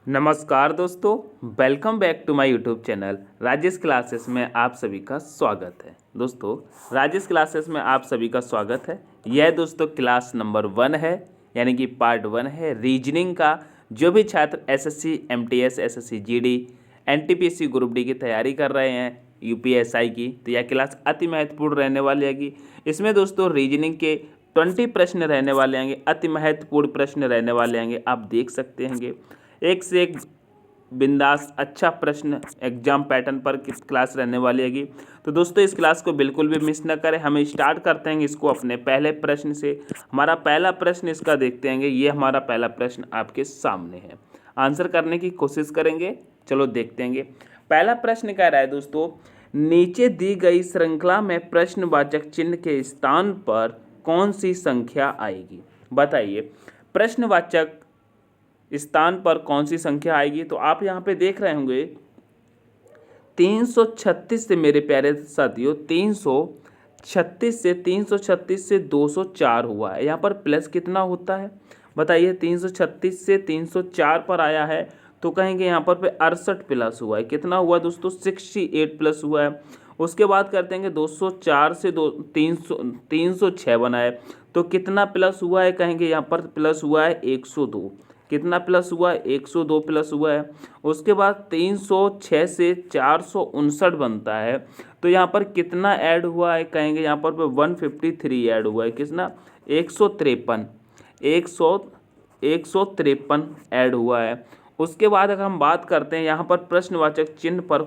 नमस्कार दोस्तों, welcome back to my YouTube channel Rajesh classes में आप सभी का स्वागत है। दोस्तों, राजेश क्लासेस में आप सभी का स्वागत है। यह दोस्तों क्लास नंबर 1 है, यानी कि पार्ट 1 है रीजनिंग का। जो भी छात्र SSC, MTS, SSC GD, NTPC group D की तैयारी कर रहे हैं यूपीएसआई की, तो यह क्लास अति महत्वपूर्ण रहने वाली है। इसमें दोस्तों रीजनिंग के 20 प्रश्न रहने वाले हैं, अति महत्वपूर्ण प्रश्न रहने वाले हैं। आप देख सकते हैं एक से एक बिंदास अच्छा प्रश्न एग्जाम पैटर्न पर किस क्लास रहने वाली है। तो दोस्तों इस क्लास को बिल्कुल भी मिस न करें। हम स्टार्ट करते हैं इसको अपने पहले प्रश्न से। हमारा पहला प्रश्न इसका देखते हैं। ये हमारा पहला प्रश्न आपके सामने है, आंसर करने की कोशिश करेंगे। चलो देखते हैं। पहला प्रश्न कह रहा है दोस्तों, नीचे दी गई श्रृंखला में प्रश्नवाचक चिन्ह के स्थान पर कौन सी संख्या आएगी? बताइए, प्रश्नवाचक स्थान पर कौन सी संख्या आएगी? तो आप यहाँ पे देख रहे होंगे 336 से, मेरे प्यारे साथियों 336 से 204 हुआ है। यहाँ पर प्लस कितना होता है बताइए? 336 से 304 पर आया है तो कहेंगे यहाँ पर 68 प्लस हुआ है। कितना हुआ दोस्तों? 68 प्लस हुआ है। उसके बाद करते हैं 204 से 306 बना है तो कितना प्लस हुआ है? कहेंगे यहाँ पर प्लस हुआ है 102। कितना प्लस हुआ है? 102 प्लस हुआ है। उसके बाद 306 से 459 बनता है तो यहाँ पर कितना ऐड हुआ है? कहेंगे यहाँ पर 153 ऐड हुआ है। कितना? 153 ऐड हुआ है। उसके बाद अगर हम बात करते हैं यहाँ पर प्रश्नवाचक चिन्ह पर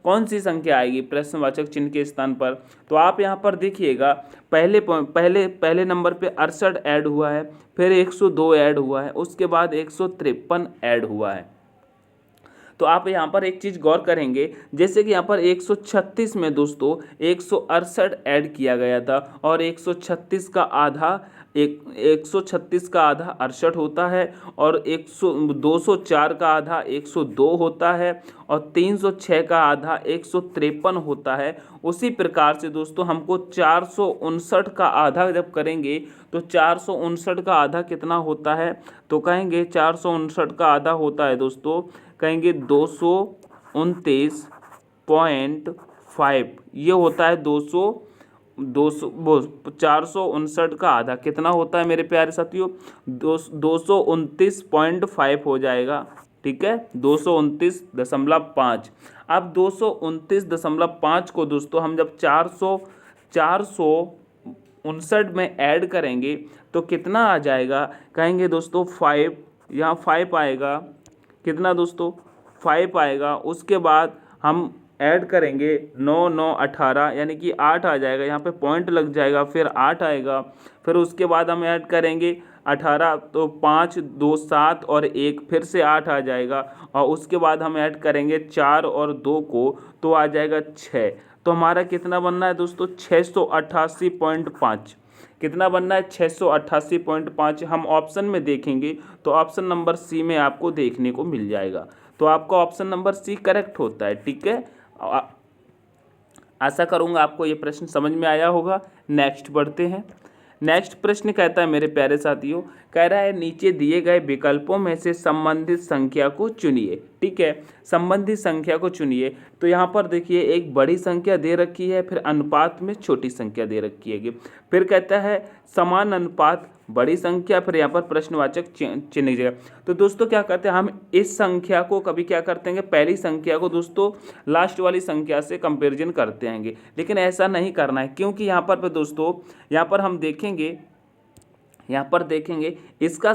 कौन सी संख्या आएगी प्रश्नवाचक चिन्ह के स्थान पर, तो आप यहाँ पर देखिएगा पहले नंबर पे 68 ऐड हुआ है, फिर 102 ऐड हुआ है, उसके बाद 153 ऐड हुआ है। तो आप यहाँ पर एक चीज़ गौर करेंगे, जैसे कि यहाँ पर 136 में दोस्तों 168 ऐड किया गया था और 136 का आधा 136 का आधा 68 होता है और 204 का आधा 102 होता है और 306 का आधा 153 होता है। उसी प्रकार से दोस्तों हमको 459 का आधा जब करेंगे तो 459 का आधा कितना होता है? तो कहेंगे 459 का आधा होता है दोस्तों, कहेंगे 229.5। ये होता है 459 का आधा कितना होता है मेरे प्यारे साथियों? 229.5 हो जाएगा। ठीक है, 229.5। अब 229.5 को दोस्तों हम जब 459 में ऐड करेंगे तो कितना आ जाएगा? कहेंगे दोस्तों 5, यहाँ 5 आएगा। कितना दोस्तों? 5 आएगा। उसके बाद हम ऐड करेंगे 9 9 18, यानी कि 8 आ जाएगा। यहाँ पे पॉइंट लग जाएगा, फिर 8 आएगा। फिर उसके बाद हम ऐड करेंगे 18 तो 5 2 7 और 1, फिर से 8 आ जाएगा। और उसके बाद हम ऐड करेंगे 4 और 2 को तो आ जाएगा 6। तो हमारा कितना बनना है दोस्तों? 688.5। कितना बनना है? 688.5। हम ऑप्शन में देखेंगे तो ऑप्शन नंबर सी में आपको देखने को मिल जाएगा। तो आपका ऑप्शन नंबर सी करेक्ट होता है। ठीक है, आशा करूंगा आपको ये प्रश्न समझ में आया होगा। नेक्स्ट बढ़ते हैं। नेक्स्ट प्रश्न कहता है मेरे प्यारे साथियों, कह रहा है नीचे दिए गए विकल्पों में से संबंधित संख्या को चुनिए। ठीक है, संबंधित संख्या को चुनिए। तो यहाँ पर देखिए एक बड़ी संख्या दे रखी है, फिर अनुपात में छोटी संख्या दे रखी है। फिर कहता है समान अनुपात बड़ी संख्या, फिर यहाँ पर प्रश्नवाचक चिन्ह जगह। तो दोस्तों क्या करते हैं हम इस संख्या को कभी क्या करते हैं, पहली संख्या को दोस्तों लास्ट वाली संख्या से कंपैरिजन करते हैं, लेकिन ऐसा नहीं करना है। क्योंकि यहाँ पर दोस्तों यहाँ पर हम देखेंगे इसका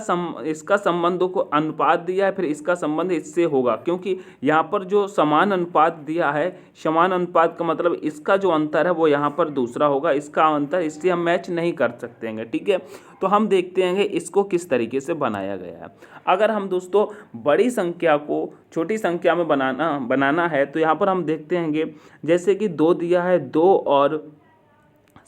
संबंधों को अनुपात दिया है, फिर इसका संबंध इससे होगा। क्योंकि यहाँ पर जो समान अनुपात दिया है, समान अनुपात का मतलब इसका जो अंतर है वो यहाँ पर दूसरा होगा, इसका अंतर, इससे हम मैच नहीं कर सकते हैं। ठीक है, तो हम देखते हैं इसको किस तरीके से बनाया गया है। अगर हम दोस्तों बड़ी संख्या को छोटी संख्या में बनाना है तो यहाँ पर हम देखते हैं जैसे कि 2 दिया है, 2 और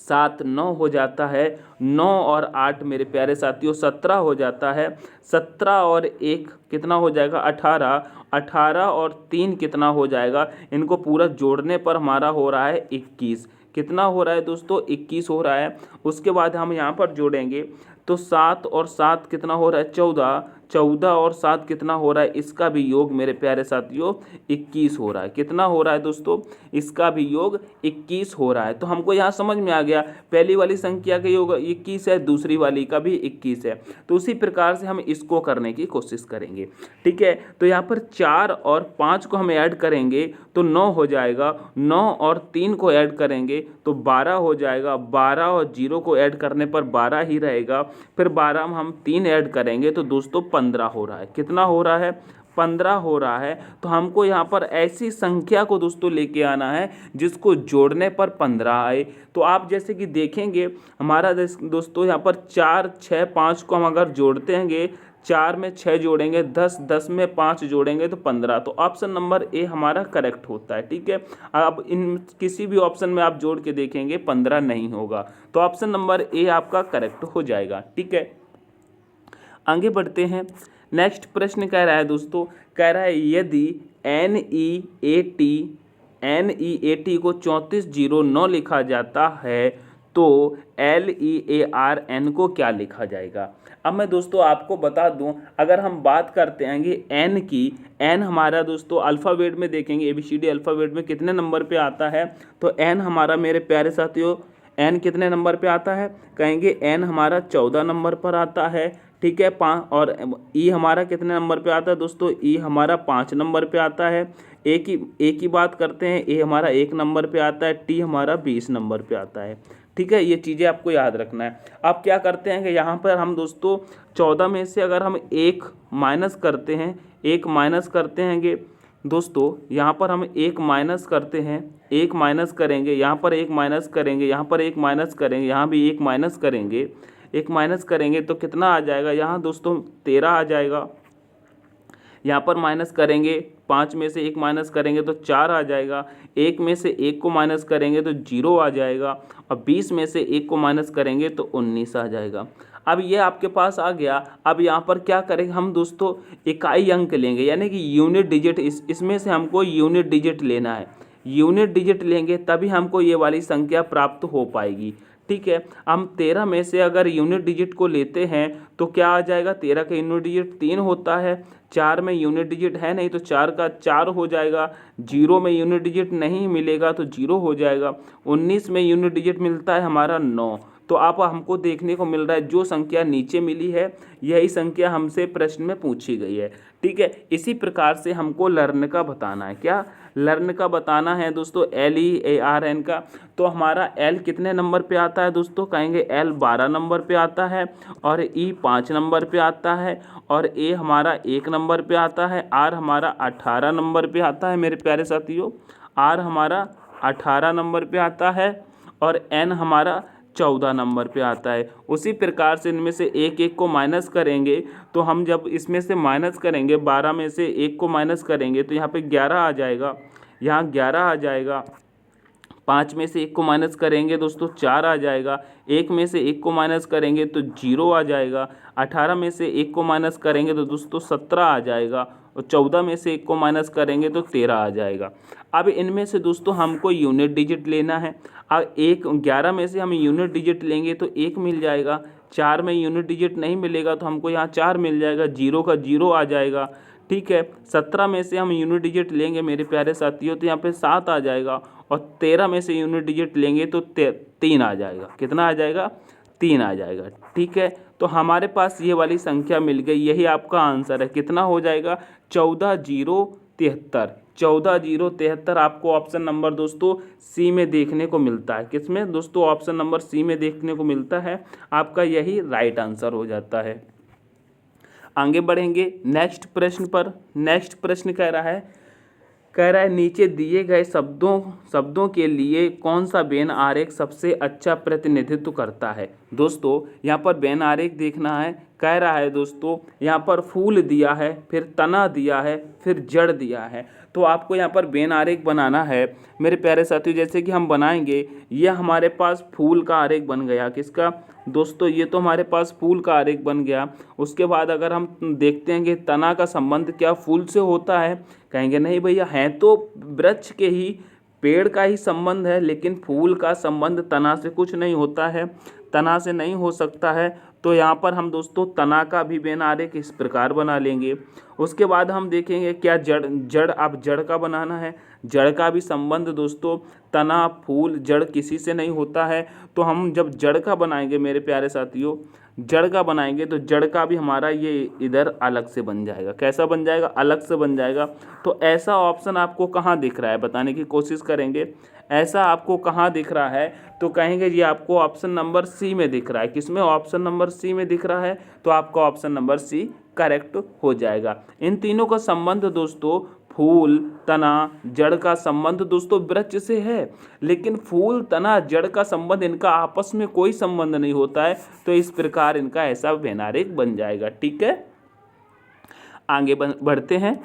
7 9 हो जाता है, 9 और 8 मेरे प्यारे साथियों 17 हो जाता है, 17 और 1 कितना हो जाएगा? 18, 18 और 3 कितना हो जाएगा? इनको पूरा जोड़ने पर हमारा हो रहा है 21। कितना हो रहा है दोस्तों? 21 हो रहा है। उसके बाद हम यहाँ पर जोड़ेंगे तो 7 और 7 कितना हो रहा है? 14, 14 और 7 कितना हो रहा है, इसका भी योग मेरे प्यारे साथियों 21 हो रहा है। कितना हो रहा है दोस्तों, इसका भी योग 21 हो रहा है। तो हमको यहाँ समझ में आ गया, पहली वाली संख्या का योग 21 है, दूसरी वाली का भी 21 है। तो उसी प्रकार से हम इसको करने की कोशिश करेंगे। ठीक है, तो यहाँ पर 4 और 5 को हम ऐड करेंगे तो 9 हो जाएगा, 9 और 3 को ऐड करेंगे तो 12 हो जाएगा, 12 और 0 को ऐड करने पर 12 ही रहेगा, फिर 12 में हम 3 ऐड करेंगे तो दोस्तों 15 हो रहा है। कितना हो रहा है, 15 हो रहा है। तो हमको यहाँ पर ऐसी संख्या को दोस्तों लेके आना है जिसको जोड़ने पर 15 आए। तो आप जैसे कि देखेंगे हमारा दोस्तों यहाँ पर 4, 6, 5 को हम अगर जोड़ते हैं, 4 में 6 जोड़ेंगे 10, 10 में 5 जोड़ेंगे तो 15। तो ऑप्शन नंबर ए हमारा करेक्ट होता है। ठीक है, अब इन किसी भी ऑप्शन में आप जोड़ के देखेंगे 15 नहीं होगा, तो ऑप्शन नंबर ए आपका करेक्ट हो जाएगा। ठीक है, आगे बढ़ते हैं। नेक्स्ट प्रश्न कह रहा है दोस्तों, कह रहा है यदि NEAT को 3409 लिखा जाता है तो LEARN को क्या लिखा जाएगा। अब मैं दोस्तों आपको बता दूं, अगर हम बात करते हैं कि एन की, एन हमारा दोस्तों अल्फ़ाबेट में देखेंगे, ABCD अल्फ़ाबेट में कितने नंबर पे आता है, तो एन हमारा मेरे प्यारे साथियों एन कितने नंबर पे आता है, कहेंगे एन हमारा 14 नंबर पर आता है। ठीक है, और ई हमारा कितने नंबर पे आता है दोस्तों, ई हमारा 5 नंबर पे आता है। ए की बात करते हैं, ए हमारा 1 नंबर पे आता है, टी हमारा 20 नंबर पे आता है। ठीक है, ये चीज़ें आपको याद रखना है। अब क्या करते हैं कि यहाँ पर हम दोस्तों 14 में से अगर हम 1 माइनस करते हैं, 1 माइनस करते हैं दोस्तों, यहाँ पर हम 1 माइनस करते हैं, 1 माइनस करेंगे, यहाँ पर 1 माइनस करेंगे, यहाँ पर 1 माइनस करेंगे, यहाँ भी 1 माइनस करेंगे, 1 माइनस करेंगे तो कितना आ जाएगा, यहाँ दोस्तों 13 आ जाएगा। यहाँ पर माइनस करेंगे, 5 में से 1 माइनस करेंगे तो 4 आ जाएगा, 1 में से 1 को माइनस करेंगे तो 0 आ जाएगा, और 20 में से 1 को माइनस करेंगे तो 19 आ जाएगा। अब ये आपके पास आ गया। अब यहाँ पर क्या करेंगे हम दोस्तों, इकाई अंक लेंगे, यानी कि यूनिट डिजिट, इसमें से हमको यूनिट डिजिट लेना है। यूनिट डिजिट लेंगे तभी हमको ये वाली संख्या प्राप्त हो पाएगी। ठीक है, हम 13 में से अगर यूनिट डिजिट को लेते हैं तो क्या आ जाएगा, 13 का यूनिट डिजिट 3 होता है, 4 में यूनिट डिजिट है नहीं तो 4 का 4 हो जाएगा, 0 में यूनिट डिजिट नहीं मिलेगा तो 0 हो जाएगा, 19 में यूनिट डिजिट मिलता है हमारा 9। तो आप हमको देखने को मिल रहा है जो संख्या नीचे मिली है यही संख्या हमसे प्रश्न में पूछी गई है। ठीक है, इसी प्रकार से हमको लर्न का बताना है। क्या लर्न का बताना है दोस्तों, LEARN का। तो हमारा L कितने नंबर पे आता है दोस्तों, कहेंगे L 12 नंबर पे आता है, और E 5 नंबर पे आता है, और A हमारा 1 नंबर पे आता है, R हमारा 18 नंबर पे आता है मेरे प्यारे साथियों, R हमारा 18 नंबर पे आता है, और N हमारा 14 नंबर पे आता है। उसी प्रकार से इनमें से एक एक को माइनस करेंगे, तो हम जब इसमें से माइनस करेंगे, 12 में से 1 को माइनस करेंगे तो यहाँ पे 11 आ जाएगा, यहाँ 11 आ जाएगा। 5 में से 1 को माइनस करेंगे दोस्तों 4 आ जाएगा, 1 में से 1 को माइनस करेंगे तो 0 आ जाएगा, 18 में से 1 को माइनस करेंगे तो दोस्तों 17 आ जाएगा, और 14 में से 1 को माइनस करेंगे तो 13 आ जाएगा। अब इनमें से दोस्तों हमको यूनिट डिजिट लेना है। अब 11 में से हम यूनिट डिजिट लेंगे तो 1 मिल जाएगा, 4 में यूनिट डिजिट नहीं मिलेगा तो हमको यहाँ 4 मिल जाएगा, 0 का 0 आ जाएगा। ठीक है, 17 में से हम यूनिट डिजिट लेंगे मेरे प्यारे साथियों तो यहाँ पे 7 आ जाएगा, और 13 में से यूनिट डिजिट लेंगे तो 3 आ जाएगा। कितना आ जाएगा, 3 आ जाएगा। ठीक है, तो हमारे पास ये वाली संख्या मिल गई, यही आपका आंसर है। कितना हो जाएगा, 14,073। 14,073 आपको ऑप्शन नंबर दोस्तों सी में देखने को मिलता है। किसमें दोस्तों, ऑप्शन नंबर सी में देखने को मिलता है। आपका यही राइट आंसर हो जाता है। आगे बढ़ेंगे नेक्स्ट प्रश्न पर। नेक्स्ट प्रश्न कह रहा है नीचे दिए गए शब्दों के लिए कौन सा वेन आरेख सबसे अच्छा प्रतिनिधित्व करता है। दोस्तों यहाँ पर वेन आरेख देखना है। कह रहा है दोस्तों यहाँ पर फूल दिया है, फिर तना दिया है, फिर जड़ दिया है। तो आपको यहाँ पर वेन आरेख बनाना है मेरे प्यारे साथियों। जैसे कि हम बनाएंगे, यह हमारे पास फूल का आरेख बन गया। किसका दोस्तों, ये तो हमारे पास फूल का आरेख बन गया। उसके बाद अगर हम देखते हैं कि तना का संबंध क्या फूल से होता है, कहेंगे नहीं भैया, है तो वृक्ष के ही, पेड़ का ही संबंध है, लेकिन फूल का संबंध तना से कुछ नहीं होता है, तना से नहीं हो सकता है। तो यहाँ पर हम दोस्तों तना का भी वेन आरेख इस प्रकार बना लेंगे। उसके बाद हम देखेंगे क्या जड़ अब जड़ का बनाना है। जड़ का भी संबंध दोस्तों तना फूल जड़ किसी से नहीं होता है, तो हम जब जड़ का बनाएंगे मेरे प्यारे साथियों, जड़ का बनाएंगे तो जड़ का भी हमारा ये इधर अलग से बन जाएगा। कैसा बन जाएगा? अलग से बन जाएगा। तो ऐसा ऑप्शन आपको कहाँ दिख रहा है बताने की कोशिश करेंगे। ऐसा आपको कहाँ दिख रहा है? तो कहेंगे ये आपको ऑप्शन नंबर सी में दिख रहा है। किसमें? ऑप्शन नंबर सी में दिख रहा है, तो आपका ऑप्शन नंबर सी करेक्ट हो जाएगा। इन तीनों का संबंध दोस्तों फूल तना जड़ का संबंध दोस्तों वृक्ष से है, लेकिन फूल तना जड़ का संबंध इनका आपस में कोई संबंध नहीं होता है, तो इस प्रकार इनका ऐसा वेन आरेख बन जाएगा। ठीक है, आगे बढ़ते हैं।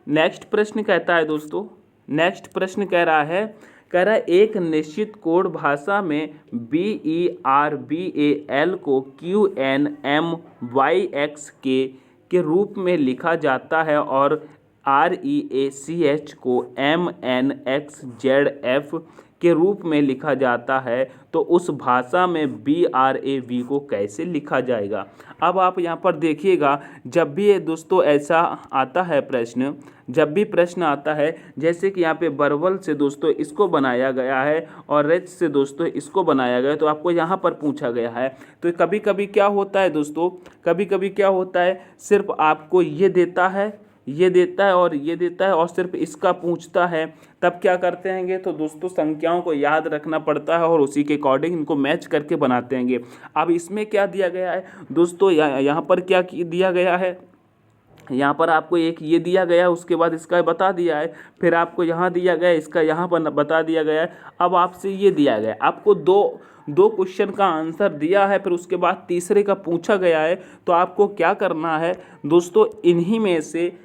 नेक्स्ट प्रश्न कहता है दोस्तों, नेक्स्ट प्रश्न कह रहा है एक निश्चित कोड भाषा में BERBAL को QNMYX के रूप में लिखा जाता है और REACH को MNXZF के रूप में लिखा जाता है, तो उस भाषा में BRAV को कैसे लिखा जाएगा। अब आप यहाँ पर देखिएगा, जब भी ये दोस्तों ऐसा आता है प्रश्न, जब भी प्रश्न आता है जैसे कि यहाँ पे बरवल से दोस्तों इसको बनाया गया है और रेच से दोस्तों इसको बनाया गया है, तो आपको यहाँ पर पूछा गया है। तो कभी कभी क्या होता है दोस्तों, कभी कभी क्या होता है, सिर्फ आपको ये देता है, ये देता है और ये देता है और सिर्फ इसका पूछता है, तब क्या करते हैंगे तो दोस्तों संख्याओं को याद रखना पड़ता है और उसी के अकॉर्डिंग इनको मैच करके बनाते हैंगे। अब इसमें क्या दिया गया है दोस्तों, यहाँ पर क्या दिया गया है, यहाँ पर आपको एक ये दिया गया है, उसके बाद इसका बता दिया है, फिर आपको यहाँ दिया गया है, इसका यहाँ पर बता दिया गया है। अब आपसे ये दिया गया है, आपको दो क्वेश्चन का आंसर दिया है, फिर उसके बाद तीसरे का पूछा गया है, तो आपको क्या करना है दोस्तों, इन्हीं में से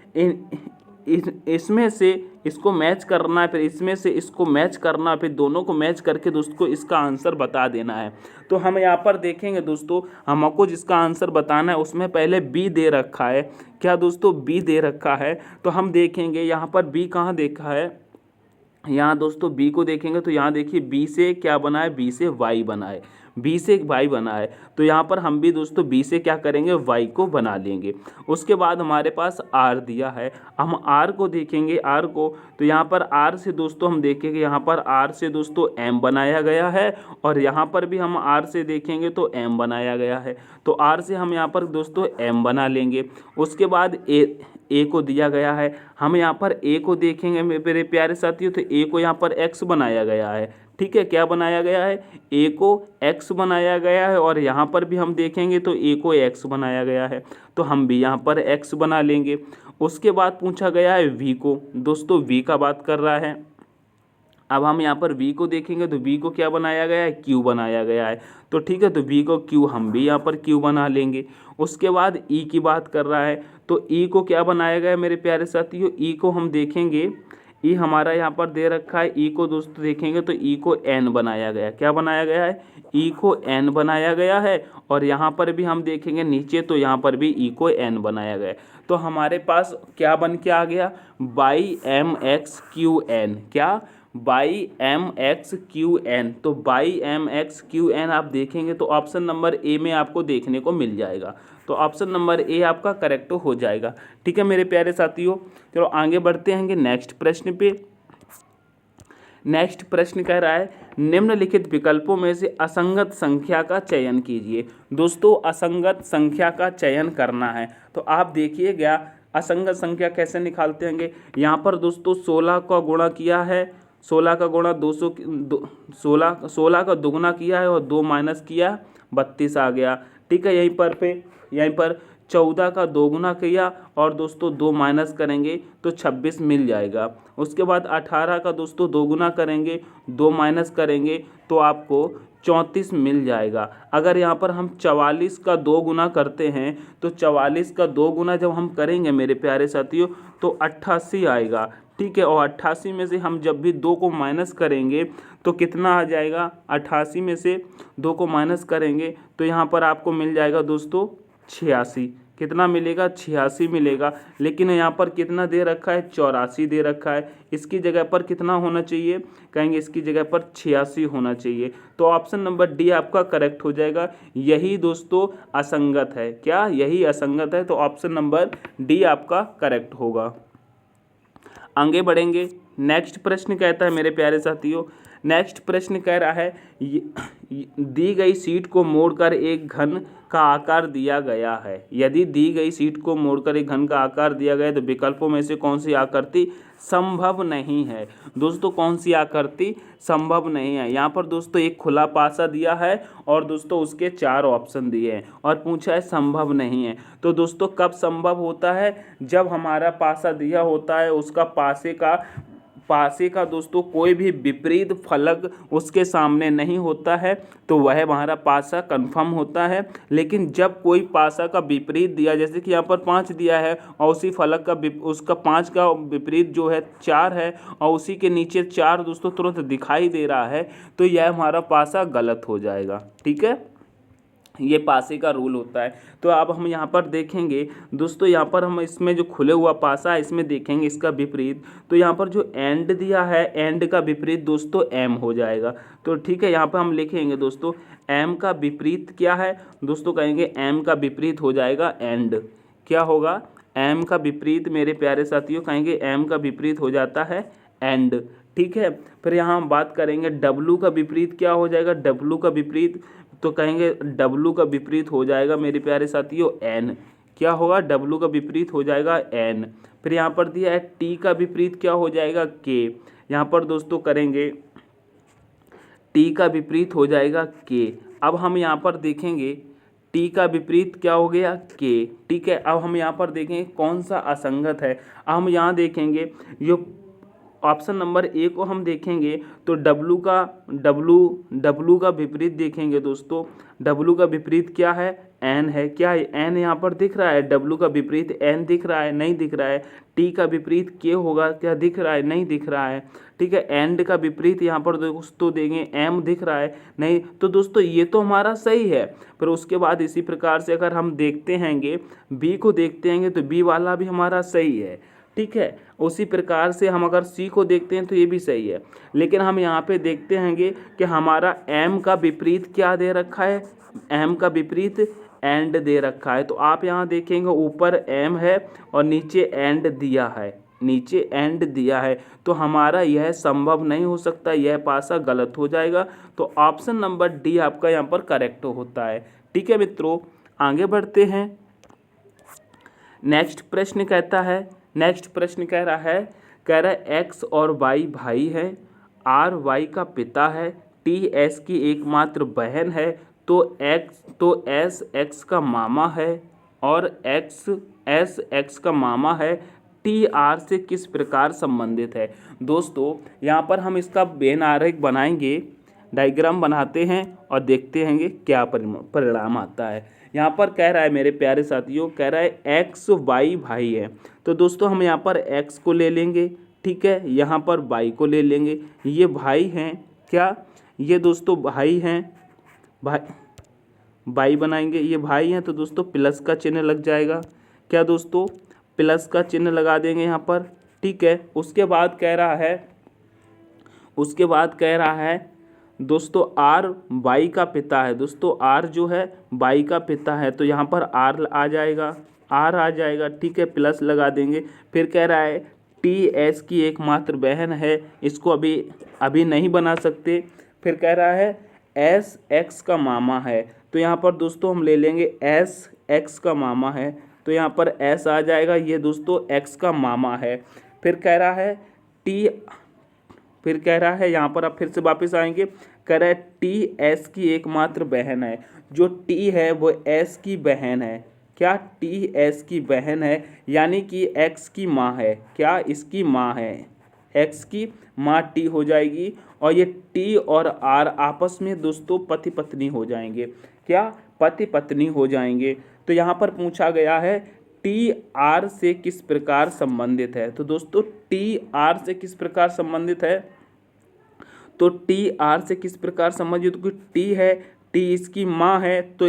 इसमें से इसको मैच करना है, फिर इसमें से इसको मैच करना है, फिर दोनों को मैच करके दोस्तों को इसका आंसर बता देना है। तो हम यहाँ पर देखेंगे दोस्तों, हमको जिसका आंसर बताना है उसमें पहले बी दे रखा है। क्या दोस्तों? बी दे रखा है। तो हम देखेंगे यहाँ पर बी कहाँ देखा है, यहाँ दोस्तों बी को देखेंगे तो यहाँ देखिए बी से क्या बना है, बी से वाई बना है, बी से एक वाई बना है। तो यहाँ पर हम भी दोस्तों बी से क्या करेंगे, वाई को बना लेंगे। उसके बाद हमारे पास आर दिया है, हम आर को देखेंगे, आर को, तो यहाँ पर आर से दोस्तों हम देखेंगे, यहाँ पर आर से दोस्तों एम बनाया गया है और यहाँ पर भी हम आर से देखेंगे तो एम बनाया गया है। तो आर से हम यहाँ पर दोस्तों एम बना लेंगे। उसके बाद ए को दिया गया है, हम यहाँ पर ए को देखेंगे मेरे प्यारे साथियों, तो ए को यहाँ पर एक्स बनाया गया है। ठीक है, क्या बनाया गया है, ए को एक्स बनाया गया है और यहाँ पर भी हम देखेंगे तो ए को एक्स बनाया गया है, तो हम भी यहाँ पर एक्स बना लेंगे। उसके बाद पूछा गया है वी को, दोस्तों वी का बात कर रहा है। अब हम यहाँ पर v को देखेंगे तो v को क्या बनाया गया है, q बनाया गया है। तो ठीक है, तो v को q, हम भी यहाँ पर q बना लेंगे। उसके बाद e की बात कर रहा है, तो e को क्या बनाया गया है मेरे प्यारे साथियों, e को हम देखेंगे, e हमारा यहाँ पर दे रखा है, e को दोस्तों देखेंगे तो e को n बनाया गया। क्या बनाया गया है, e को n बनाया गया है और यहाँ पर भी हम देखेंगे नीचे, तो यहाँ पर भी e को n बनाया गया है। तो हमारे पास क्या बन के आ गया, by M X Q N, क्या, by M X Q N. तो by M X Q N आप देखेंगे तो ऑप्शन नंबर ए में आपको देखने को मिल जाएगा। तो ऑप्शन नंबर ए आपका करेक्ट हो जाएगा। ठीक है मेरे प्यारे साथियों, चलो आगे बढ़ते हैं नेक्स्ट प्रश्न पे। नेक्स्ट प्रश्न कह रहा है निम्नलिखित विकल्पों में से असंगत संख्या का चयन कीजिए। दोस्तों असंगत संख्या का चयन करना है, तो आप देखिएगा असंगत संख्या कैसे निकालते हैं। यहाँ पर दोस्तों 16 का गुणा किया है, 16 का गुणा 16 का दुगुना किया है और 2 माइनस किया, 32 आ गया। ठीक है, यहीं पर 14 का दोगुना किया और दोस्तों 2 माइनस करेंगे तो 26 मिल जाएगा। उसके बाद 18 का दोस्तों दोगुना करेंगे, 2 माइनस करेंगे तो आपको 34 मिल जाएगा। अगर यहाँ पर हम 44 का 2 गुना करते हैं तो 44 का 2 गुना जब हम करेंगे मेरे प्यारे साथियों तो 88 आएगा। ठीक है, और 88 में से हम जब भी 2 को माइनस करेंगे तो कितना आ जाएगा, 88 में से 2 को माइनस करेंगे तो यहाँ पर आपको मिल जाएगा दोस्तों 86। कितना मिलेगा 86 मिलेगा, लेकिन यहाँ पर कितना दे रखा है 84 दे रखा है। इसकी जगह पर कितना होना चाहिए, कहेंगे इसकी जगह पर 86 होना चाहिए। तो ऑप्शन नंबर डी आपका करेक्ट हो जाएगा। यही दोस्तों असंगत है, क्या यही असंगत है, तो ऑप्शन नंबर डी आपका करेक्ट होगा। आगे बढ़ेंगे। नेक्स्ट प्रश्न कहता है मेरे प्यारे साथियों, नेक्स्ट प्रश्न कह रहा है दी गई सीट को मोड़कर एक घन का आकार दिया गया है। यदि दी गई सीट को मोड़कर एक घन का आकार दिया गया है तो विकल्पों में से कौन सी आकृति संभव नहीं है। दोस्तों कौन सी आकृति संभव नहीं है, यहाँ पर दोस्तों एक खुला पासा दिया है और दोस्तों उसके 4 ऑप्शन दिए हैं और पूछा है संभव नहीं है। तो दोस्तों कब संभव होता है, जब हमारा पासा दिया होता है उसका पासे का दोस्तों कोई भी विपरीत फलक उसके सामने नहीं होता है तो वह हमारा पासा कंफर्म होता है। लेकिन जब कोई पासा का विपरीत दिया, जैसे कि यहाँ पर 5 दिया है और उसी फलक का उसका 5 का विपरीत जो है 4 है और उसी के नीचे 4 दोस्तों तुरंत दिखाई दे रहा है, तो यह हमारा पासा गलत हो जाएगा। ठीक है, ये पासे का रूल होता है। तो अब हम यहाँ पर देखेंगे दोस्तों, यहाँ पर हम इसमें जो खुले हुआ पासा है इसमें देखेंगे इसका विपरीत। तो यहाँ पर जो एंड दिया है, एंड का विपरीत दोस्तों एम हो जाएगा। तो ठीक है, यहाँ पर हम लिखेंगे दोस्तों एम का विपरीत क्या है दोस्तों, कहेंगे एम का विपरीत हो जाएगा एंड। क्या होगा, एम का विपरीत मेरे प्यारे साथियों, कहेंगे एम का विपरीत हो जाता है एंड। ठीक है, फिर यहाँ हम बात करेंगे डब्लू का विपरीत क्या हो जाएगा, डब्लू का विपरीत तो कहेंगे डब्लू का विपरीत हो जाएगा मेरे प्यारे साथियों एन। क्या होगा, डब्लू का विपरीत हो जाएगा एन। फिर यहाँ पर दिया है टी का विपरीत क्या हो जाएगा के। यहाँ पर दोस्तों करेंगे टी का विपरीत हो जाएगा के। अब हम यहाँ पर देखेंगे टी का विपरीत क्या हो गया के। ठीक है, अब हम यहाँ पर देखेंगे कौन सा असंगत है। अब हम यहाँ देखेंगे जो ऑप्शन नंबर ए को हम देखेंगे तो डब्लू का विपरीत देखेंगे दोस्तों। डब्लू का विपरीत क्या है, एन है। क्या एन यहाँ पर दिख रहा है, डब्लू का विपरीत एन दिख रहा है, नहीं दिख रहा है। टी का विपरीत के होगा, क्या दिख रहा है, नहीं दिख रहा है। ठीक है, एंड का विपरीत यहाँ पर दोस्तों देंगे एम दिख रहा है, नहीं। तो दोस्तों ये तो हमारा सही है। फिर उसके बाद इसी प्रकार से अगर हम देखते हैंगे बी को देखते हैंगे तो बी वाला भी हमारा सही है। ठीक है, उसी प्रकार से हम अगर सी को देखते हैं तो ये भी सही है। लेकिन हम यहाँ पे देखते हैंगे कि हमारा एम का विपरीत क्या दे रखा है, एम का विपरीत एंड दे रखा है। तो आप यहाँ देखेंगे ऊपर एम है और नीचे एंड दिया है, नीचे एंड दिया है। तो हमारा यह संभव नहीं हो सकता, यह पासा गलत हो जाएगा। तो ऑप्शन नंबर डी आपका यहाँ पर करेक्ट होता है। ठीक है मित्रों, आगे बढ़ते हैं। नेक्स्ट प्रश्न कहता है, नेक्स्ट प्रश्न कह रहा है एक्स और वाई भाई है, आर वाई का पिता है, टी एस की एकमात्र बहन है, तो एस एक्स का मामा है और एस एक्स का मामा है, टी आर से किस प्रकार संबंधित है। दोस्तों यहाँ पर हम इसका वेन आरेख बनाएंगे, डायग्राम बनाते हैं और देखते हैं क्या परिणाम आता है। यहाँ पर कह रहा है मेरे प्यारे साथियों, कह रहा है एक्स वाई भाई है। तो दोस्तों हम यहाँ पर एक्स को ले लेंगे, ठीक है, यहाँ पर वाई को ले लेंगे। ये भाई हैं, क्या ये दोस्तों भाई हैं, भाई बनाएंगे, ये भाई हैं। तो दोस्तों प्लस का चिन्ह लग जाएगा, क्या दोस्तों प्लस का चिन्ह लगा देंगे यहाँ पर। ठीक है, उसके बाद कह रहा है दोस्तों आर वाई का पिता है। दोस्तों आर जो है वाई का पिता है, तो यहाँ पर आर आ जाएगा। ठीक है, प्लस लगा देंगे। फिर कह रहा है टी एस की एकमात्र बहन है, इसको अभी नहीं बना सकते। फिर कह रहा है एस एक्स का मामा है, तो यहाँ पर दोस्तों हम ले लेंगे एस एक्स का मामा है, तो यहाँ पर एस आ जाएगा, ये दोस्तों एक्स का मामा है। फिर कह रहा है यहाँ पर आप फिर से वापस आएंगे, कह रहा है टी एस की एकमात्र बहन है। जो टी है वो एस की बहन है, क्या टी एस की बहन है, यानी कि एक्स की माँ है, क्या इसकी माँ है, एक्स की माँ टी हो जाएगी। और ये टी और आर आपस में दोस्तों पति पत्नी हो जाएंगे, क्या पति पत्नी हो जाएंगे। तो यहाँ पर पूछा गया है टी आर से किस प्रकार संबंधित है। तो दोस्तों टी आर से किस प्रकार संबंधित है, तो टी आर से किस प्रकार संबंधित, क्योंकि टी है, टी इसकी माँ है तो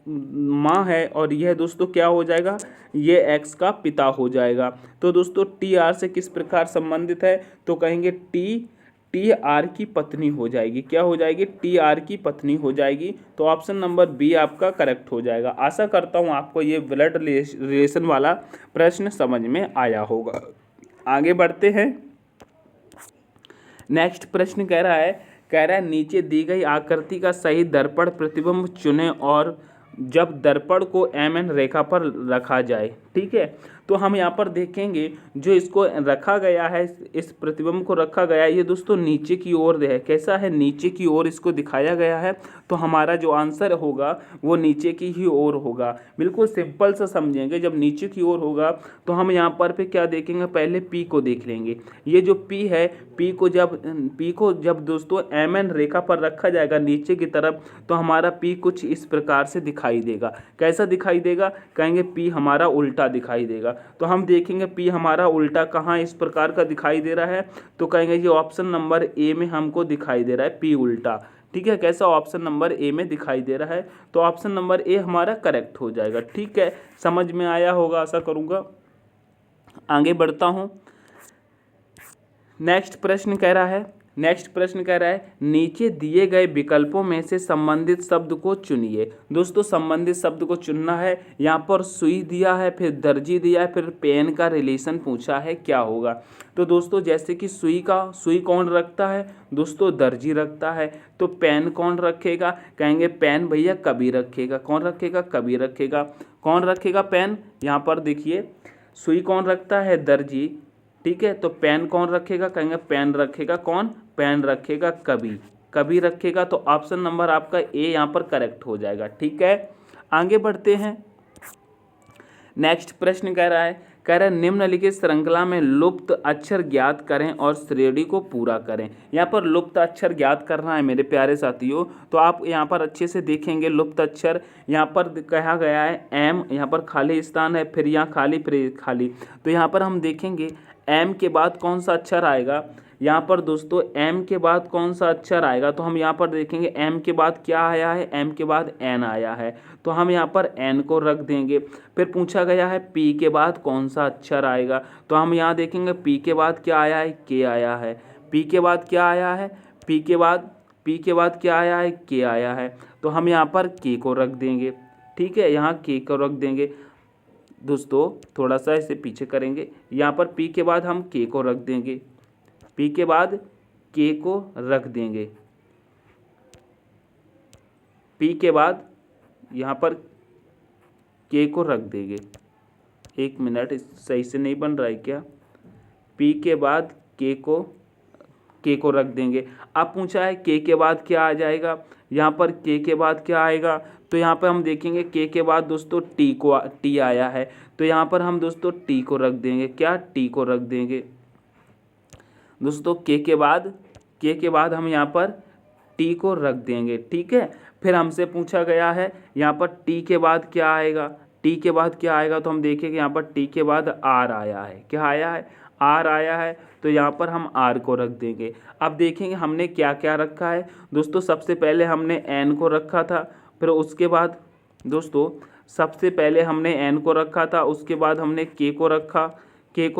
माँ है, और यह दोस्तों क्या हो जाएगा, ये एक्स का पिता हो जाएगा। तो दोस्तों टी आर से किस प्रकार संबंधित है, तो कहेंगे टी आर की पत्नी हो जाएगी। क्या हो जाएगी, टी आर की पत्नी हो जाएगी। तो ऑप्शन नंबर बी आपका करेक्ट हो जाएगा। आशा करता हूँ आपको ये ब्लड रिलेशन वाला प्रश्न समझ में आया होगा। आगे बढ़ते हैं। नेक्स्ट प्रश्न कह रहा है नीचे दी गई आकृति का सही दर्पण प्रतिबिंब चुनें और जब दर्पण को एम एन रेखा पर रखा जाए। ठीक है, तो हम यहाँ पर देखेंगे जो इसको रखा गया है, इस प्रतिबिंब को रखा गया है, ये दोस्तों नीचे की ओर है। कैसा है, नीचे की ओर इसको दिखाया गया है। तो हमारा जो आंसर होगा वो नीचे की ही ओर होगा। बिल्कुल सिंपल सा समझेंगे, जब नीचे की ओर होगा तो हम यहाँ पर पे क्या देखेंगे, पहले पी को देख लेंगे। ये जो पी है, पी को जब दोस्तों एम एन रेखा पर रखा जाएगा नीचे की तरफ, तो हमारा पी कुछ इस प्रकार से दिखाई देगा। कैसा दिखाई देगा, कहेंगे पी हमारा उल्टा दिखाई देगा। तो हम देखेंगे पी हमारा उल्टा कहाँ इस प्रकार का दिखाई दे रहा है, तो कहेंगे ये ऑप्शन नंबर ए में हमको दिखाई दे रहा है पी उल्टा। ठीक है, कैसा, ऑप्शन नंबर ए में दिखाई दे रहा है। तो ऑप्शन नंबर ए हमारा करेक्ट हो जाएगा। ठीक है, समझ में आया होगा आशा करूँगा। आगे बढ़ता हूँ। नेक्स्ट प्रश्न कह रहा है नीचे दिए गए विकल्पों में से संबंधित शब्द को चुनिए। दोस्तों संबंधित शब्द को चुनना है। यहाँ पर सुई दिया है, फिर दर्जी दिया है, फिर पेन का रिलेशन पूछा है, क्या होगा। तो दोस्तों जैसे कि सुई कौन रखता है, दोस्तों दर्जी रखता है। तो पेन कौन रखेगा, कहेंगे पेन भैया कभी रखेगा। कौन रखेगा, कभी रखेगा। कौन रखेगा पेन, यहाँ पर देखिए सुई कौन रखता है, दर्जी। ठीक है, तो पेन कौन रखेगा, कहेंगे पेन रखेगा। कौन, पेन रखेगा कभी रखेगा। तो ऑप्शन नंबर आपका ए यहाँ पर करेक्ट हो जाएगा। ठीक है, आगे बढ़ते हैं। नेक्स्ट प्रश्न कह रहा है निम्नलिखित श्रृंखला में लुप्त अक्षर ज्ञात करें और श्रेणी को पूरा करें। यहाँ पर लुप्त अक्षर ज्ञात करना है मेरे प्यारे साथियों। तो आप यहाँ पर अच्छे से देखेंगे लुप्त अक्षर यहाँ पर कहा गया है एम, यहाँ पर खाली स्थान है, फिर यहाँ खाली, फिर खाली। तो यहाँ पर हम देखेंगे एम के बाद कौन सा अक्षर आएगा, यहाँ पर दोस्तों एम के बाद कौन सा अक्षर आएगा। तो हम यहाँ पर देखेंगे एम के बाद क्या आया है, एम के बाद एन आया है। तो हम यहाँ पर एन को रख देंगे। फिर पूछा गया है पी के बाद कौन सा अक्षर आएगा। तो हम यहाँ देखेंगे पी के बाद क्या आया है, के आया है। पी के बाद क्या आया है, पी के बाद क्या आया है, के आया है। तो हम यहाँ पर के को रख देंगे। ठीक है, यहाँ के को रख देंगे। दोस्तों थोड़ा सा इसे पीछे करेंगे, यहाँ पर पी के बाद हम के को रख देंगे। पी के बाद के को रख देंगे। पी के बाद यहाँ पर के को रख देंगे। एक मिनट, सही से नहीं बन रहा है क्या। पी के बाद के को रख देंगे। अब पूछा है के बाद क्या आ जाएगा, यहाँ पर के बाद क्या आएगा। तो यहाँ पर हम देखेंगे के बाद दोस्तों टी आया है। तो यहाँ पर हम दोस्तों टी को रख देंगे। क्या, टी को रख देंगे दोस्तों। के के बाद हम यहाँ पर टी को रख देंगे। ठीक है, फिर हमसे पूछा गया है यहाँ पर टी के बाद क्या आएगा, टी के बाद क्या आएगा। तो हम देखेंगे यहाँ पर टी के बाद आर आया है। क्या आया है, आर आया है। तो यहाँ पर हम आर को रख देंगे। अब देखेंगे हमने क्या क्या रखा है दोस्तों। सबसे पहले हमने एन को रखा था, फिर उसके बाद दोस्तों सबसे पहले हमने एन को रखा था, उसके बाद हमने के को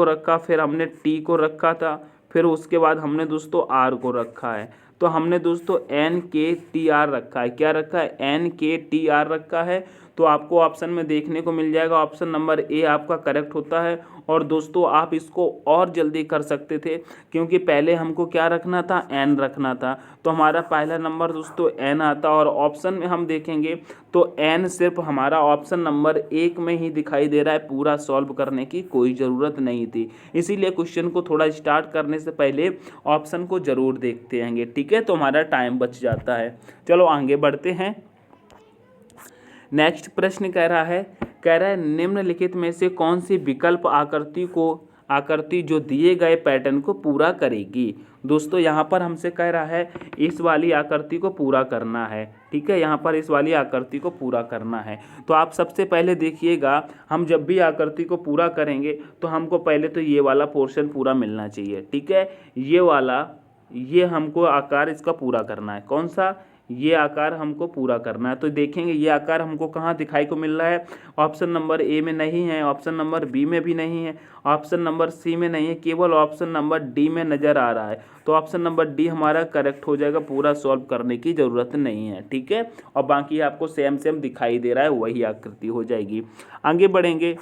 रखा, फिर हमने टी को रखा था, फिर उसके बाद हमने दोस्तों आर को रखा है। तो हमने दोस्तों एन के टी आर रखा है। क्या रखा है, एन के टी आर रखा है। तो आपको ऑप्शन में देखने को मिल जाएगा, ऑप्शन नंबर ए आपका करेक्ट होता है। और दोस्तों आप इसको और जल्दी कर सकते थे, क्योंकि पहले हमको क्या रखना था, एन रखना था। तो हमारा पहला नंबर दोस्तों एन आता, और ऑप्शन में हम देखेंगे तो एन सिर्फ हमारा ऑप्शन नंबर 1 में ही दिखाई दे रहा है। पूरा सॉल्व करने की कोई ज़रूरत नहीं थी। इसीलिए क्वेश्चन को थोड़ा स्टार्ट करने से पहले ऑप्शन को ज़रूर देखते रहेंगे। ठीक है, तो हमारा टाइम बच जाता है। चलो आगे बढ़ते हैं। नेक्स्ट प्रश्न कह रहा है निम्नलिखित में से कौन सी विकल्प आकृति जो दिए गए पैटर्न को पूरा करेगी। दोस्तों यहाँ पर हमसे कह रहा है इस वाली आकृति को पूरा करना है। ठीक है, यहाँ पर इस वाली आकृति को पूरा करना है। तो आप सबसे पहले देखिएगा, हम जब भी आकृति को पूरा करेंगे तो हमको पहले तो ये वाला पोर्शन पूरा मिलना चाहिए। ठीक है, ये वाला, ये हमको आकार इसका पूरा करना है। कौन सा, ये आकार हमको पूरा करना है। तो देखेंगे ये आकार हमको कहाँ दिखाई को मिल रहा है, ऑप्शन नंबर ए में नहीं है, ऑप्शन नंबर बी में भी नहीं है, ऑप्शन नंबर सी में नहीं है, केवल ऑप्शन नंबर डी में नज़र आ रहा है। तो ऑप्शन नंबर डी हमारा करेक्ट हो जाएगा, पूरा सॉल्व करने की ज़रूरत नहीं है, ठीक है। और बाकी आपको सेम सेम दिखाई दे रहा है, वही आकृति हो जाएगी। आगे बढ़ेंगे।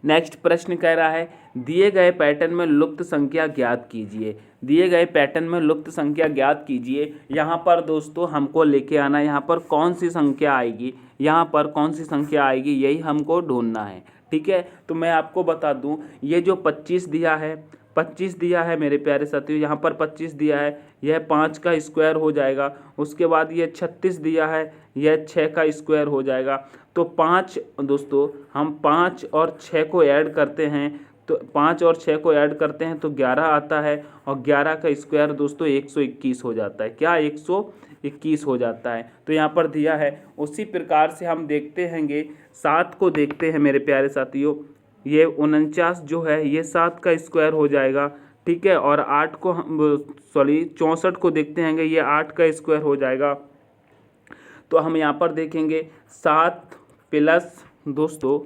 नेक्स्ट प्रश्न कह रहा है दिए गए पैटर्न में लुप्त संख्या ज्ञात कीजिए। दिए गए पैटर्न में लुप्त संख्या ज्ञात कीजिए। यहाँ पर दोस्तों हमको लेके आना है, यहाँ पर कौन सी संख्या आएगी, यहाँ पर कौन सी संख्या आएगी, यही हमको ढूंढना है, ठीक है। तो मैं आपको बता दूँ, ये जो 25 दिया है, 25 दिया है मेरे प्यारे साथियों, यहाँ पर 25 दिया है, यह 5 का स्क्वायर हो जाएगा। उसके बाद ये 36 दिया है, यह 6 का स्क्वायर हो जाएगा। तो 5 दोस्तों, हम 5 और 6 को ऐड करते हैं, तो 5 और 6 को ऐड करते हैं तो 11 आता है, और 11 का स्क्वायर दोस्तों 121 हो जाता है। क्या 121 हो जाता है, तो यहाँ पर दिया है। उसी प्रकार से हम देखते हैंगे, 7 को देखते हैं मेरे प्यारे साथियों, ये 49 जो है ये 7 का स्क्वायर हो जाएगा, ठीक है। और 8 को हम 64 को देखते हैं, ये 8 का स्क्वायर हो जाएगा। तो हम यहाँ पर देखेंगे 7 प्लस दोस्तों,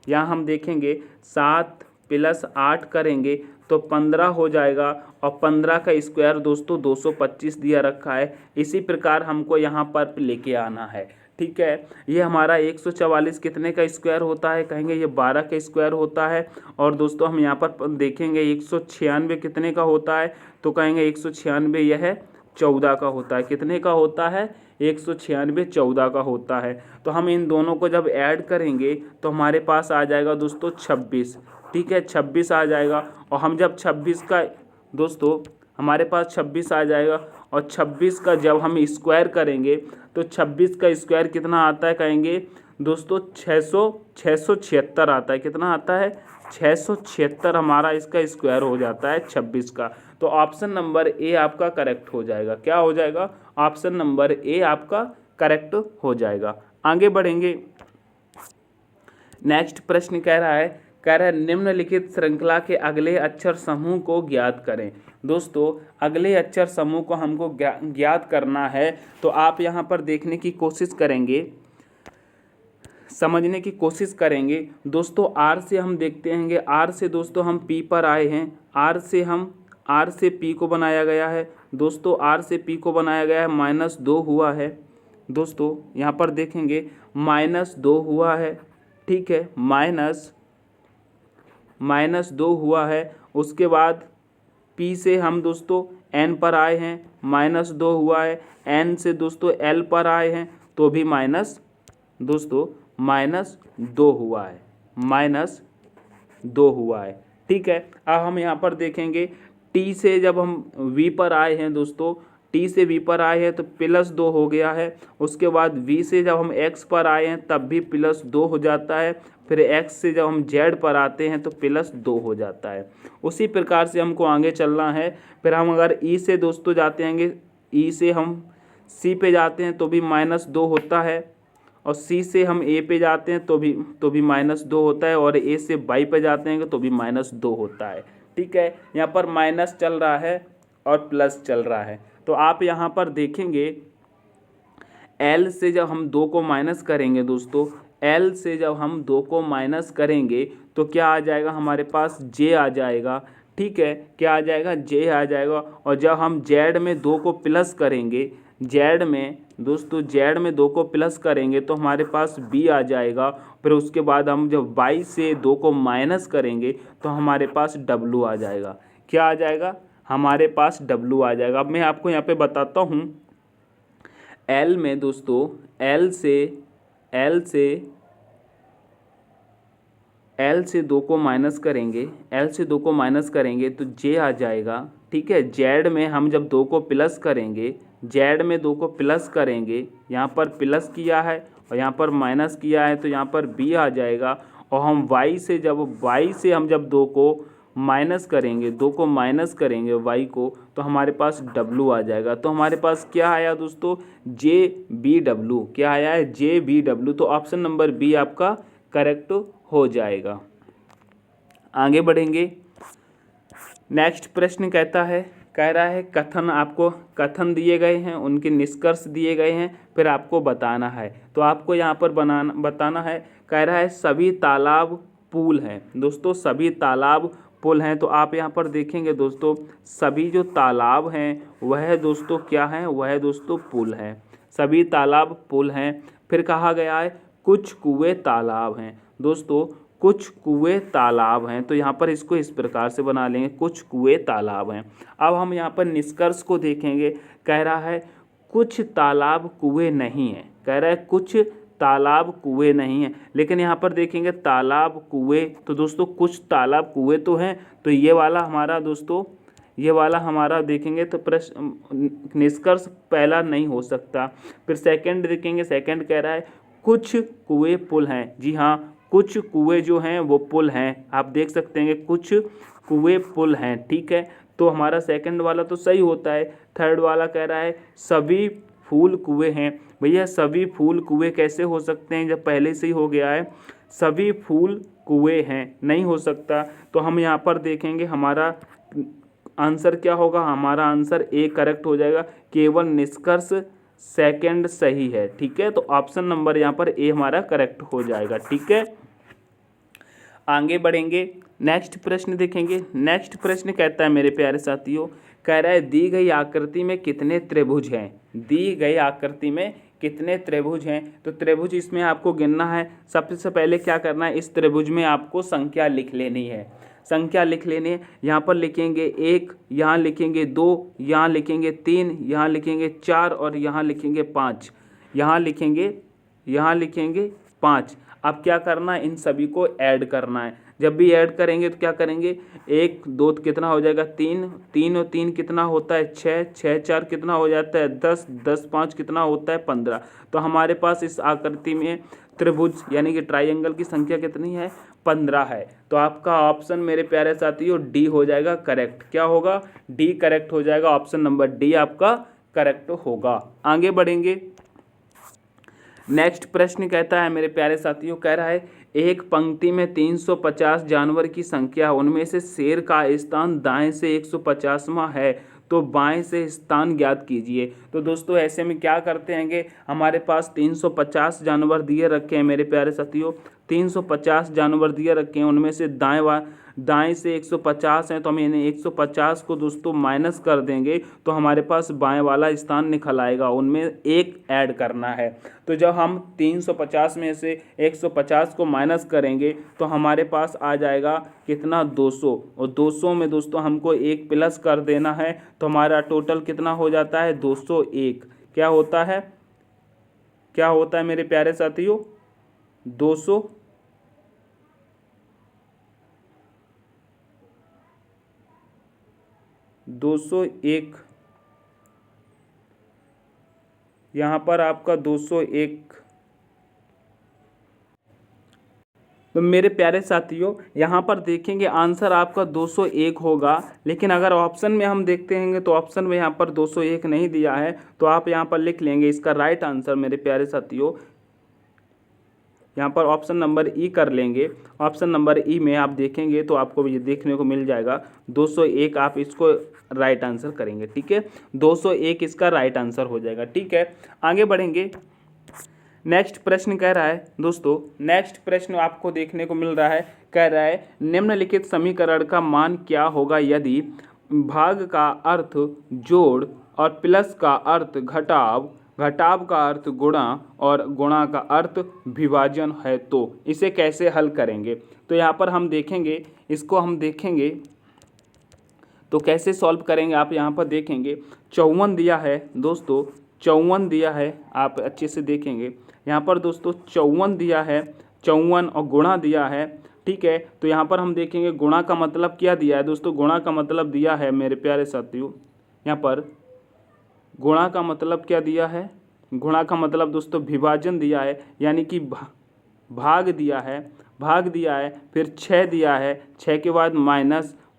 यहाँ हम देखेंगे 7 प्लस 8 करेंगे तो 15 हो जाएगा, और 15 का स्क्वायर दोस्तों 225 दिया रखा है। इसी प्रकार हमको यहाँ पर लेके आना है, ठीक है। ये हमारा 144 कितने का स्क्वायर होता है, कहेंगे ये 12 का स्क्वायर होता है। और दोस्तों हम यहाँ पर देखेंगे 196 कितने का होता है, तो कहेंगे 196 यह 14 का होता है। कितने का होता है, 196 14 का होता है। तो हम इन दोनों को जब ऐड करेंगे तो हमारे पास आ जाएगा दोस्तों 26, ठीक है, 26 आ जाएगा। और हम जब 26 का दोस्तों हमारे पास 26 आ जाएगा, और 26 का जब हम स्क्वायर करेंगे तो 26 का स्क्वायर कितना आता है, कहेंगे दोस्तों 676 आता है। कितना आता है, 676 हमारा इसका स्क्वायर हो जाता है 26 का। तो ऑप्शन नंबर ए आपका करेक्ट हो जाएगा। क्या हो जाएगा, ऑप्शन नंबर ए आपका करेक्ट हो जाएगा। आगे बढ़ेंगे। नेक्स्ट प्रश्न कह रहा है निम्नलिखित श्रृंखला के अगले अक्षर समूह को ज्ञात करें। दोस्तों अगले अक्षर समूह को हमको ज्ञात करना है, तो आप यहाँ पर देखने की कोशिश करेंगे, समझने की कोशिश करेंगे। दोस्तों आर से हम देखते हैं, आर से दोस्तों हम पी पर आए हैं, आर से पी को बनाया गया है। दोस्तों आर से पी को बनाया गया है, -2 हुआ है। दोस्तों यहाँ पर देखेंगे -2 हुआ है, ठीक है, -2 हुआ है। उसके बाद पी से हम दोस्तों एन पर आए हैं, -2 हुआ है। एन से दोस्तों एल पर आए हैं तो भी -2 हुआ है, -2 हुआ है, ठीक है। अब हम यहाँ पर देखेंगे टी से जब हम वी पर आए हैं दोस्तों, टी से वी पर आए हैं तो +2 हो गया है। उसके बाद वी से जब हम एक्स पर आए हैं तब भी +2 हो जाता है। फिर एक्स से जब हम जेड पर आते हैं तो +2 हो जाता है। उसी प्रकार से हमको आगे चलना है। फिर हम अगर ई से दोस्तों जाते हैं, ई से हम सी पे जाते हैं तो भी -2 होता है, और सी से हम ए पे जाते हैं तो भी -2 होता है, और ए से बाई पे जाते हैं तो भी -2 होता है, ठीक है। यहाँ पर माइनस चल रहा है और प्लस चल रहा है। तो आप यहाँ पर देखेंगे एल से जब हम 2 को माइनस करेंगे दोस्तों, एल से जब हम 2 को माइनस करेंगे तो क्या आ जाएगा, हमारे पास जे आ जाएगा, ठीक है। क्या आ जाएगा, जे आ जाएगा। और जब हम जेड में 2 को प्लस करेंगे, जेड में दोस्तों जेड में 2 को प्लस करेंगे तो हमारे पास बी आ जाएगा। फिर उसके बाद हम जब बाई से 2 को माइनस करेंगे तो हमारे पास डब्लू आ जाएगा। क्या आ जाएगा, हमारे पास डब्लू आ जाएगा। अब मैं आपको यहाँ पे बताता हूँ, एल में दोस्तों एल से 2 को माइनस करेंगे, एल से 2 को माइनस करेंगे तो जे आ जाएगा, ठीक है। जेड में हम जब 2 को प्लस करेंगे, जेड में 2 को प्लस करेंगे, यहाँ पर प्लस किया है और यहाँ पर माइनस किया है तो यहाँ पर बी आ जाएगा। और हम वाई से जब 2 को माइनस करेंगे, 2 को माइनस करेंगे वाई को, तो हमारे पास डब्लू आ जाएगा। तो हमारे पास क्या आया दोस्तों, JBW। क्या आया है, JBW। तो ऑप्शन नंबर बी आपका करेक्ट हो जाएगा। आगे बढ़ेंगे। नेक्स्ट प्रश्न कहता कह रहा है कथन, आपको कथन दिए गए हैं, उनके निष्कर्ष दिए गए हैं, फिर आपको बताना है। तो आपको यहाँ पर बताना है। कह रहा है सभी तालाब पुल हैं। दोस्तों सभी तालाब पुल हैं, तो आप यहाँ पर देखेंगे दोस्तों सभी जो तालाब हैं वह दोस्तों क्या हैं, वह दोस्तों पुल हैं। सभी तालाब पुल हैं। फिर कहा गया है कुछ कुएं तालाब हैं। दोस्तों कुछ कुएं तालाब हैं, तो यहाँ पर इसको इस प्रकार से बना लेंगे, कुछ कुएं तालाब हैं। अब हम यहाँ पर निष्कर्ष को देखेंगे। कह रहा है कुछ तालाब कुएं नहीं हैं। कह रहा है कुछ तालाब कुएं नहीं हैं, लेकिन यहाँ पर देखेंगे तालाब कुएं, तो दोस्तों कुछ तालाब कुएं तो हैं, तो ये वाला हमारा दोस्तों, ये वाला हमारा देखेंगे तो प्रश्न निष्कर्ष पहला नहीं हो सकता। फिर सेकंड देखेंगे, सेकंड कह रहा है कुछ कुएं पुल हैं। जी हाँ, कुछ कुएं जो हैं वो पुल हैं। आप देख सकते हैं कि कुछ कुएं पुल हैं, ठीक है। तो हमारा सेकंड वाला तो सही होता है। थर्ड वाला कह रहा है सभी फूल कुएं हैं। भैया सभी फूल कुएं कैसे हो सकते हैं जब पहले से ही हो गया है सभी फूल कुएं हैं, नहीं हो सकता। तो हम यहाँ पर देखेंगे हमारा आंसर क्या होगा, हमारा आंसर ए करेक्ट हो जाएगा। केवल निष्कर्ष सेकंड सही है, ठीक है। तो ऑप्शन नंबर यहाँ पर ए हमारा करेक्ट हो जाएगा, ठीक है। आगे बढ़ेंगे, नेक्स्ट प्रश्न देखेंगे। नेक्स्ट प्रश्न कहता है मेरे प्यारे साथियों, कह रहा है दी गई आकृति में कितने त्रिभुज हैं। दी गई आकृति में कितने त्रिभुज हैं। तो त्रिभुज इसमें आपको गिनना है। सबसे पहले क्या करना है, इस त्रिभुज में आपको संख्या लिख लेनी है। संख्या लिख लेनी है। यहाँ पर लिखेंगे 1, यहाँ लिखेंगे 2, यहाँ लिखेंगे 3, यहाँ लिखेंगे 4 और यहाँ लिखेंगे 5। यहाँ लिखेंगे 5। अब क्या करना है, इन सभी को ऐड करना है। जब भी ऐड करेंगे तो क्या करेंगे, 1 2 कितना हो जाएगा 3, 3 और 3 कितना होता है 6, 6 4 कितना हो जाता है 10, 10 5 कितना होता है 15। तो हमारे पास इस आकृति में त्रिभुज यानी कि ट्राइंगल की संख्या कितनी है, 15 है। तो आपका ऑप्शन मेरे प्यारे साथियों डी हो जाएगा करेक्ट। क्या होगा, डी करेक्ट हो जाएगा। ऑप्शन नंबर डी आपका करेक्ट होगा। आगे बढ़ेंगे, नेक्स्ट प्रश्न कहता है मेरे प्यारे साथियों, कह रहा है एक पंक्ति में 350 जानवर की संख्या, उनमें से शेर का स्थान दाएं से 150वां है, तो बाएं से स्थान ज्ञात कीजिए। तो दोस्तों ऐसे में क्या करते हैं, हमारे पास 350 जानवर दिए रखे हैं मेरे प्यारे साथियों, 350 जानवर दिए रखे हैं, उनमें से दाएं से 150 हैं, तो हम इन्हें 150 को दोस्तों माइनस कर देंगे तो हमारे पास बाएं वाला स्थान निकल आएगा, उनमें एक ऐड करना है। तो जब हम 350 में से 150 को माइनस करेंगे तो हमारे पास आ जाएगा कितना 200, और 200 में दोस्तों हमको एक प्लस कर देना है, तो हमारा टोटल कितना हो जाता है 201। क्या होता है मेरे प्यारे साथियों, 201। यहाँ पर आपका 201। तो मेरे प्यारे साथियों यहाँ पर देखेंगे आंसर आपका 201 होगा, लेकिन अगर ऑप्शन में हम देखते हैं तो ऑप्शन में यहाँ पर 201 नहीं दिया है, तो आप यहाँ पर लिख लेंगे इसका राइट आंसर मेरे प्यारे साथियों, यहाँ पर ऑप्शन नंबर ई कर लेंगे। ऑप्शन नंबर ई में आप देखेंगे तो आपको ये देखने को मिल जाएगा 201, आप इसको राइट आंसर करेंगे, ठीक है। 201 इसका राइट आंसर हो जाएगा, ठीक है। आगे बढ़ेंगे, नेक्स्ट प्रश्न कह रहा है दोस्तों, नेक्स्ट प्रश्न आपको देखने को मिल रहा है, कह रहा है निम्नलिखित समीकरण का मान क्या होगा यदि भाग का अर्थ जोड़ और प्लस का अर्थ घटाव, घटाव का अर्थ गुणा और गुणा का अर्थ विभाजन है, तो इसे कैसे हल करेंगे। तो यहाँ पर हम देखेंगे, इसको हम देखेंगे तो कैसे सॉल्व करेंगे। आप यहाँ पर देखेंगे 54 दिया है दोस्तों, 54 दिया है, आप अच्छे से देखेंगे यहाँ पर दोस्तों 54 दिया है, 54 और गुणा दिया है, ठीक है। तो यहाँ पर हम देखेंगे गुणा का मतलब क्या दिया है दोस्तों, गुणा का मतलब दिया है मेरे प्यारे साथियों, यहाँ पर गुणा का मतलब क्या दिया है, गुणा का मतलब दोस्तों विभाजन दिया है, यानी कि भाग दिया है, फिर 6 दिया है, 6 के बाद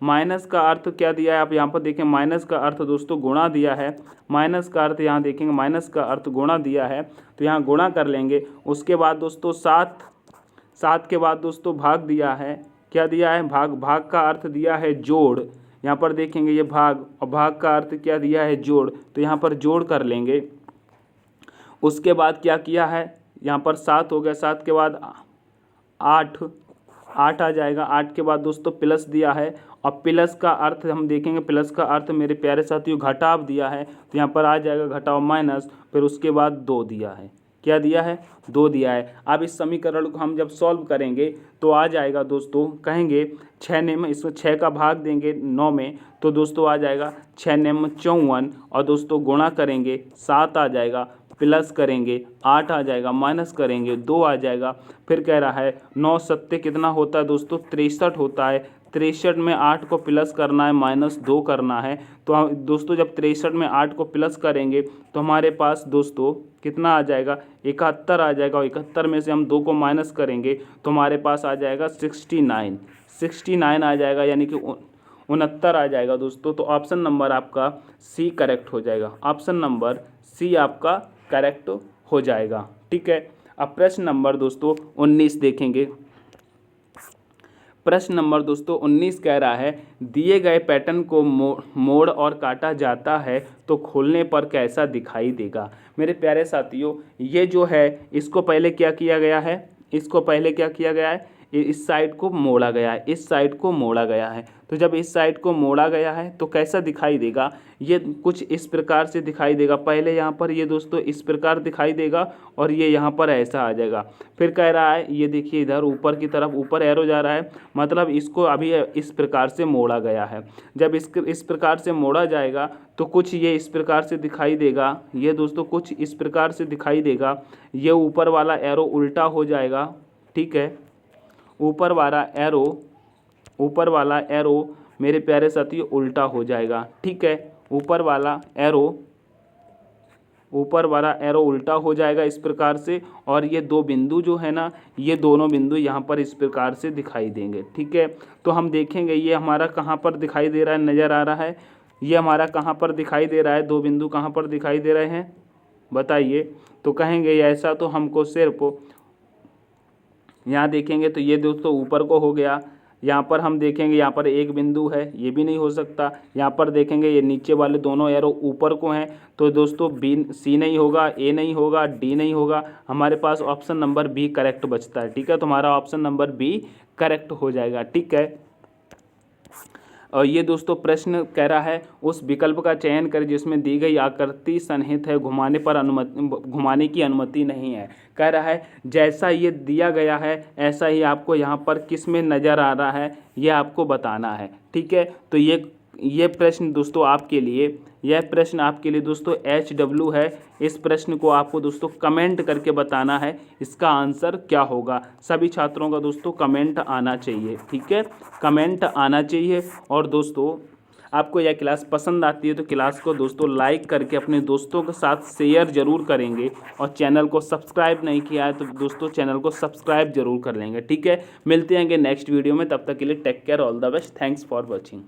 माइनस का अर्थ क्या दिया है, आप यहाँ पर देखें माइनस का अर्थ दोस्तों गुणा दिया है, माइनस का अर्थ यहाँ देखेंगे माइनस का अर्थ गुणा दिया है, तो यहाँ गुणा कर लेंगे। उसके बाद दोस्तों 7 के बाद दोस्तों भाग दिया है, क्या दिया है, भाग का अर्थ दिया है जोड़, यहाँ पर देखेंगे ये भाग, और भाग का अर्थ क्या दिया है, जोड़, तो यहाँ पर जोड़ कर लेंगे। उसके बाद क्या किया है, यहाँ पर 7 हो गया, 7 के बाद 8 आ जाएगा, 8 के बाद दोस्तों प्लस दिया है, और प्लस का अर्थ हम देखेंगे, प्लस का अर्थ मेरे प्यारे साथियों घटाव दिया है, तो यहाँ पर आ जाएगा घटाव माइनस, फिर उसके बाद 2 दिया है, क्या दिया है, 2 दिया है। अब इस समीकरण को हम जब सॉल्व करेंगे तो आ जाएगा दोस्तों, कहेंगे 6 नियम, इसमें 6 का भाग देंगे 9 में, तो दोस्तों आ जाएगा 6 नियम 54, और दोस्तों गुणा करेंगे 7 आ जाएगा, प्लस करेंगे 8 आ जाएगा, माइनस करेंगे 2 आ जाएगा। फिर कह रहा है 9 सत्ते कितना होता है दोस्तों, 63 होता है। 63 में 8 को प्लस करना है, माइनस 2 करना है। तो दोस्तों जब 63 में 8 को प्लस करेंगे तो हमारे पास दोस्तों कितना आ जाएगा, 71 आ जाएगा, और 71 में से हम 2 को माइनस करेंगे तो हमारे पास आ जाएगा 69 आ जाएगा, यानी कि 69 आ जाएगा दोस्तों। तो ऑप्शन नंबर आपका सी करेक्ट हो जाएगा, ऑप्शन नंबर सी आपका करेक्ट हो जाएगा। ठीक है, अब प्रश्न नंबर दोस्तों 19 देखेंगे। प्रश्न नंबर दोस्तों 19 कह रहा है, दिए गए पैटर्न को मोड़ और काटा जाता है तो खोलने पर कैसा दिखाई देगा। मेरे प्यारे साथियों, ये जो है इसको पहले क्या किया गया है, इसको पहले क्या किया गया है, इस साइड को मोड़ा गया है, इस साइड को मोड़ा गया है। तो जब इस साइड को मोड़ा गया है तो कैसा दिखाई देगा, ये कुछ इस प्रकार से दिखाई देगा। पहले यहाँ पर ये दोस्तों इस प्रकार दिखाई देगा, और ये यहाँ पर ऐसा आ जाएगा। फिर कह रहा है, ये देखिए इधर ऊपर की तरफ ऊपर एरो जा रहा है, मतलब इसको अभी इस प्रकार से मोड़ा गया है। जब इस प्रकार से मोड़ा जाएगा तो कुछ ये इस प्रकार से दिखाई देगा, ये दोस्तों कुछ इस प्रकार से दिखाई देगा। ये ऊपर वाला एरो उल्टा हो जाएगा, ठीक है, ऊपर वाला एरो मेरे प्यारे साथियों उल्टा हो जाएगा। ठीक है, ऊपर वाला एरो उल्टा हो जाएगा इस प्रकार से, और ये 2 बिंदु जो है ना, ये दोनों बिंदु यहाँ पर इस प्रकार से दिखाई देंगे। ठीक है, तो हम देखेंगे ये हमारा कहाँ पर दिखाई दे रहा है, नज़र आ रहा है, ये हमारा कहाँ पर दिखाई दे रहा है, 2 बिंदु कहाँ पर दिखाई दे रहे हैं बताइए। तो कहेंगे ऐसा तो हमको सिर्फ यहाँ देखेंगे तो ये दोस्तों ऊपर को हो गया। यहाँ पर हम देखेंगे यहाँ पर एक बिंदु है, ये भी नहीं हो सकता। यहाँ पर देखेंगे ये नीचे वाले दोनों एरो ऊपर को हैं, तो दोस्तों सी नहीं होगा, ए नहीं होगा, डी नहीं होगा, हमारे पास ऑप्शन नंबर बी करेक्ट बचता है। ठीक है, तो हमारा ऑप्शन नंबर बी करेक्ट हो जाएगा। ठीक है, और ये दोस्तों प्रश्न कह रहा है, उस विकल्प का चयन करें जिसमें दी गई आकृति सन्निहित है, घुमाने की अनुमति नहीं है। कह रहा है जैसा ये दिया गया है ऐसा ही आपको यहाँ पर किस में नज़र आ रहा है, ये आपको बताना है। ठीक है, तो ये प्रश्न दोस्तों आपके लिए, यह प्रश्न आपके लिए दोस्तों HW है। इस प्रश्न को आपको दोस्तों कमेंट करके बताना है इसका आंसर क्या होगा। सभी छात्रों का दोस्तों कमेंट आना चाहिए। ठीक है, कमेंट आना चाहिए। और दोस्तों आपको यह क्लास पसंद आती है तो क्लास को दोस्तों लाइक करके अपने दोस्तों के साथ शेयर ज़रूर करेंगे, और चैनल को सब्सक्राइब नहीं किया है तो दोस्तों चैनल को सब्सक्राइब ज़रूर कर लेंगे। ठीक है, मिलते हैं नेक्स्ट वीडियो में, तब तक के लिए take care, all the best, thanks for watching.